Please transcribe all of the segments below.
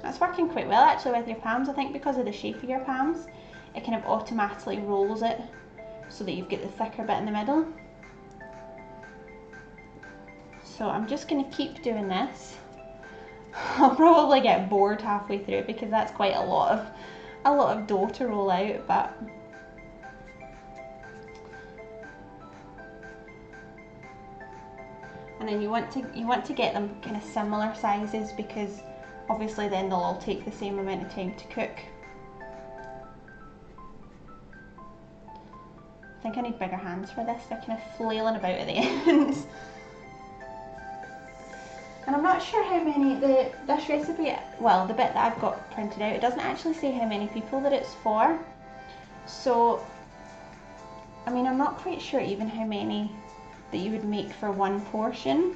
That's working quite well actually with your palms. I think because of the shape of your palms, it kind of automatically rolls it so that you've got the thicker bit in the middle. So I'm just going to keep doing this. I'll probably get bored halfway through because that's quite a lot of dough to roll out, but and then you want to get them kind of similar sizes, because obviously then they'll all take the same amount of time to cook. I think I need bigger hands for this. They're kind of flailing about at the ends. And I'm not sure how many, this recipe, well, the bit that I've got printed out, it doesn't actually say how many people that it's for. So, I mean, I'm not quite sure even how many that you would make for one portion.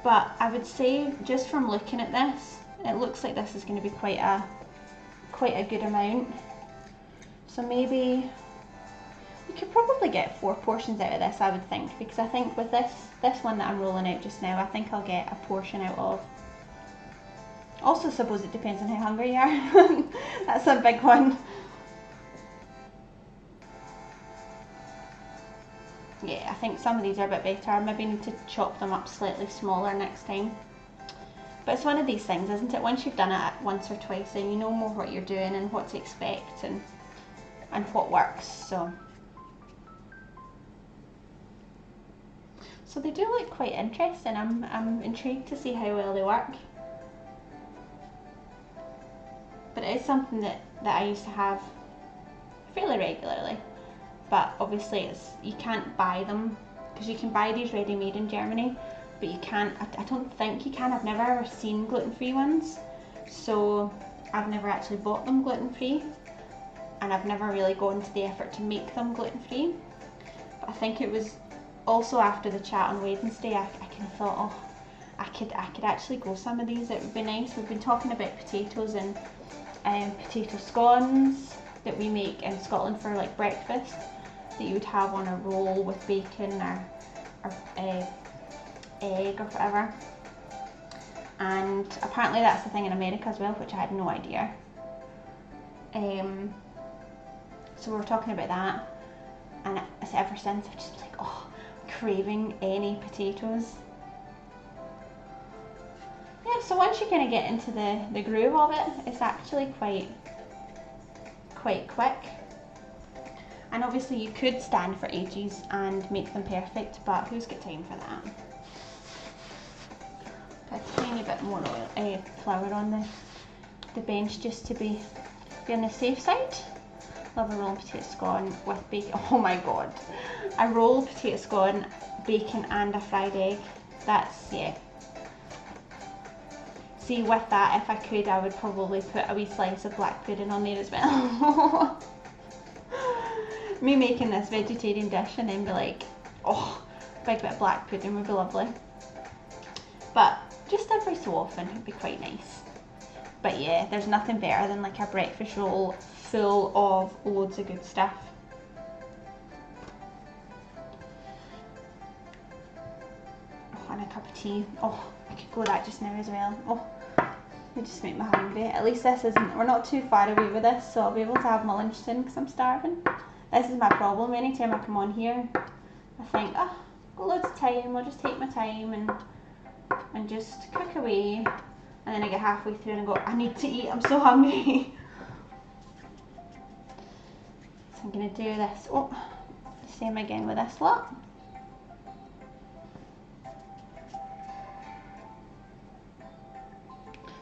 But I would say, just from looking at this, it looks like this is going to be quite a good amount. So maybe you could probably get 4 portions out of this, I would think, because I think with this one that I'm rolling out just now, I think I'll get a portion out of. Also, suppose it depends on how hungry you are. That's a big one. Yeah, I think some of these are a bit better. I maybe need to chop them up slightly smaller next time. But it's one of these things, isn't it? Once you've done it once or twice, then you know more what you're doing and what to expect and what works. So they do look quite interesting. I'm intrigued to see how well they work. But it is something that I used to have fairly regularly. But obviously you can't buy them, because you can buy these ready-made in Germany, but you can't, I don't think you can. I've never ever seen gluten-free ones, so I've never actually bought them gluten-free, and I've never really gone to the effort to make them gluten-free. But I think it was also after the chat on Wednesday, I kind of thought, oh, I could actually grow some of these. It would be nice. We've been talking about potatoes and potato scones that we make in Scotland for like breakfast, that you would have on a roll with bacon or egg or whatever. And apparently that's the thing in America as well, which I had no idea. So we were talking about that, and ever since I've just been like, oh, craving any potatoes. Yeah, so once you kind of get into the groove of it, it's actually quite quick. And obviously you could stand for ages and make them perfect, but who's got time for that? Put a tiny bit more flour on the bench just to be on the safe side. Love a roll of potato scone with bacon. Oh my god, a roll of potato scone, bacon and a fried egg. That's, yeah. See, with that, if I could, I would probably put a wee slice of black pudding on there as well. Me making this vegetarian dish and then be like, oh, a big bit of black pudding would be lovely. But just every so often would be quite nice. But yeah, there's nothing better than like a breakfast roll full of loads of good stuff. Oh, and a cup of tea. Oh, I could go that just now as well. Oh, it just made me hungry. At least this isn't, we're not too far away with this, so I'll be able to have my lunch soon because I'm starving. This is my problem. Anytime I come on here, I think, oh, got loads of time, I'll just take my time and just cook away. And then I get halfway through and I go, I need to eat, I'm so hungry. So I'm going to do this, oh, the same again with this lot.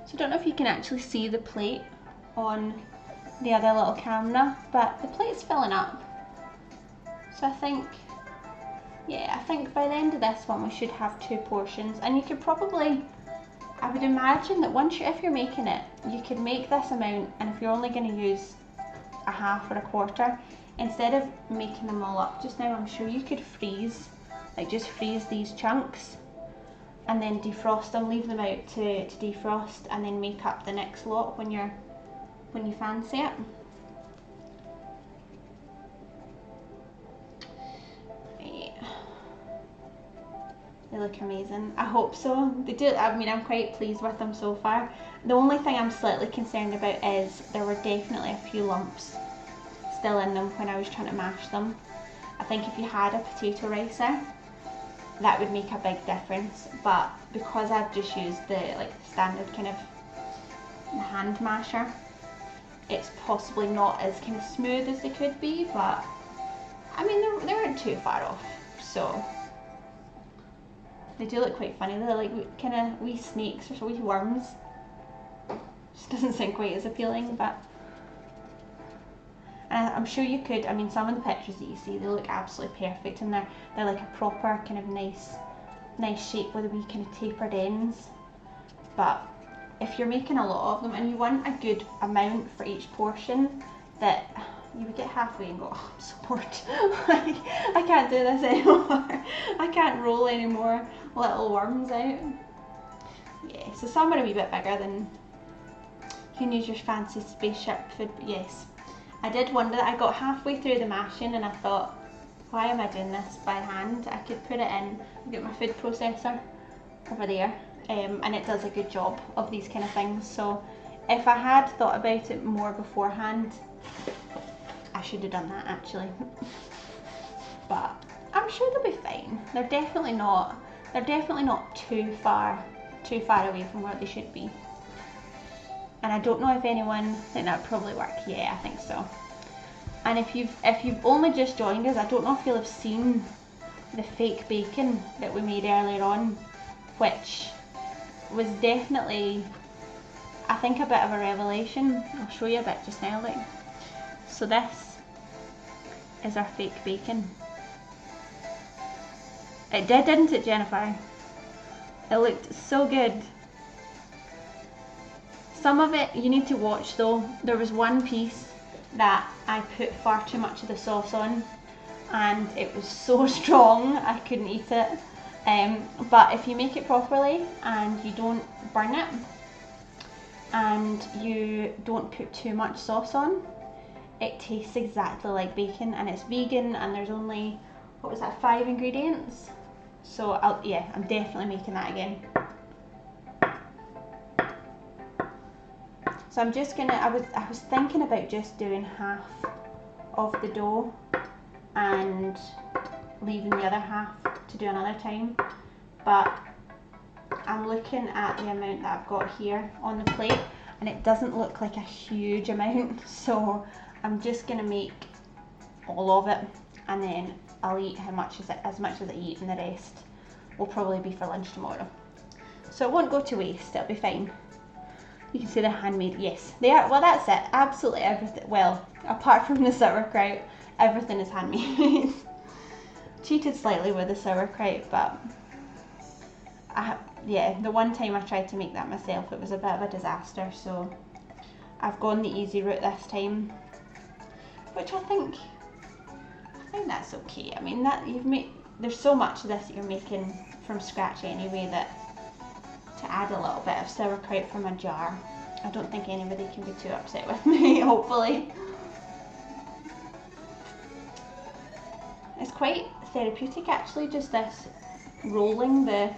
So I don't know if you can actually see the plate on the other little camera, but the plate's filling up. So I think, yeah, I think by the end of this one we should have 2 portions, and you could probably, I would imagine that if you're making it, you could make this amount, and if you're only going to use a half or a quarter, instead of making them all up just now, I'm sure you could freeze, like just freeze these chunks and then defrost them, leave them out to defrost, and then make up the next lot when you fancy it. They look amazing. I hope so. They do. I mean, I'm quite pleased with them so far. The only thing I'm slightly concerned about is there were definitely a few lumps still in them when I was trying to mash them. I think if you had a potato ricer, that would make a big difference. But because I've just used the standard kind of hand masher, it's possibly not as kind of smooth as they could be. But I mean, they weren't too far off. So they do look quite funny. They're like kind of wee snakes or wee worms. Just doesn't sound quite as appealing, but I'm sure you could. I mean, some of the pictures that you see, they look absolutely perfect, and they're like a proper kind of nice shape with a wee kind of tapered ends. But if you're making a lot of them and you want a good amount for each portion, that you would get halfway and go, oh, I'm so bored. I can't do this anymore. I can't roll any more little worms out. Yeah, so some are a wee bit bigger than you can use your fancy spaceship food. But yes, I did wonder that I got halfway through the mashing and I thought, why am I doing this by hand? I could put it in, I've got my food processor over there, and it does a good job of these kind of things. So if I had thought about it more beforehand, I should have done that actually. But I'm sure they'll be fine. They're definitely not too far away from where they should be. And I don't know if anyone think that would probably work. Yeah, I think so. And if you've only just joined us, I don't know if you'll have seen the fake bacon that we made earlier on, which was definitely, I think, a bit of a revelation. I'll show you a bit just now. Like, so this is our fake bacon. It did, didn't it, Jennifer? It looked so good. Some of it you need to watch though. There was one piece that I put far too much of the sauce on and it was so strong I couldn't eat it. But if you make it properly and you don't burn it and you don't put too much sauce on, it tastes exactly like bacon, and it's vegan, and there's only, what was that, 5 ingredients. So I'm definitely making that again. So I'm just gonna, I was thinking about just doing half of the dough and leaving the other half to do another time, but I'm looking at the amount that I've got here on the plate and it doesn't look like a huge amount, so I'm just gonna make all of it and then I'll eat as much as I eat, and the rest will probably be for lunch tomorrow. So it won't go to waste, it'll be fine. You can see they're handmade. Yes, they are. Well, that's it. Absolutely everything. Well, apart from the sauerkraut, everything is handmade. Cheated slightly with the sauerkraut, but yeah, the one time I tried to make that myself, it was a bit of a disaster. So I've gone the easy route this time, which I think that's okay. I mean, that there's so much of this that you're making from scratch anyway, that to add a little bit of sauerkraut from a jar, I don't think anybody can be too upset with me, hopefully. It's quite therapeutic actually, just this rolling the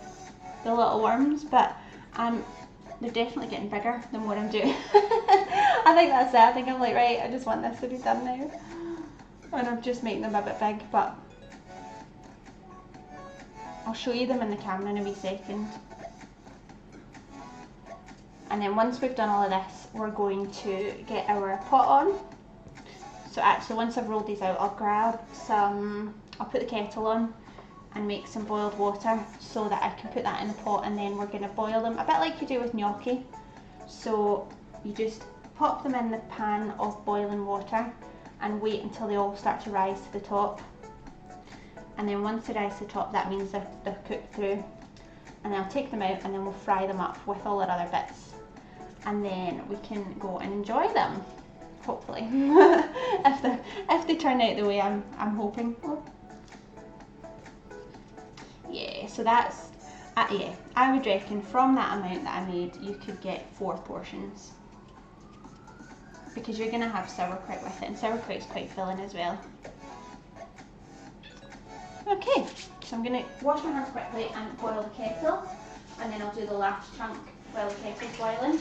little worms, but they're definitely getting bigger the more I'm doing. I think that's it. I think I'm like, right, I just want this to be done now. And I'm just making them a bit big, but I'll show you them in the camera in a wee second. And then once we've done all of this, we're going to get our pot on. So actually, once I've rolled these out, I'll grab some, I'll put the kettle on and make some boiled water so that I can put that in the pot, and then we're going to boil them a bit like you do with gnocchi. So you just pop them in the pan of boiling water and wait until they all start to rise to the top. And then once they rise to the top, that means they're cooked through. And then I'll take them out and then we'll fry them up with all our other bits. And then we can go and enjoy them, hopefully. if they turn out the way I'm hoping. Yeah, so that's, yeah, I would reckon from that amount that I made, you could get 4 portions. Because you're going to have sauerkraut with it, and sauerkraut's quite filling as well. Okay, So I'm going to wash my hands quickly and boil the kettle, and then I'll do the last chunk while the kettle's boiling.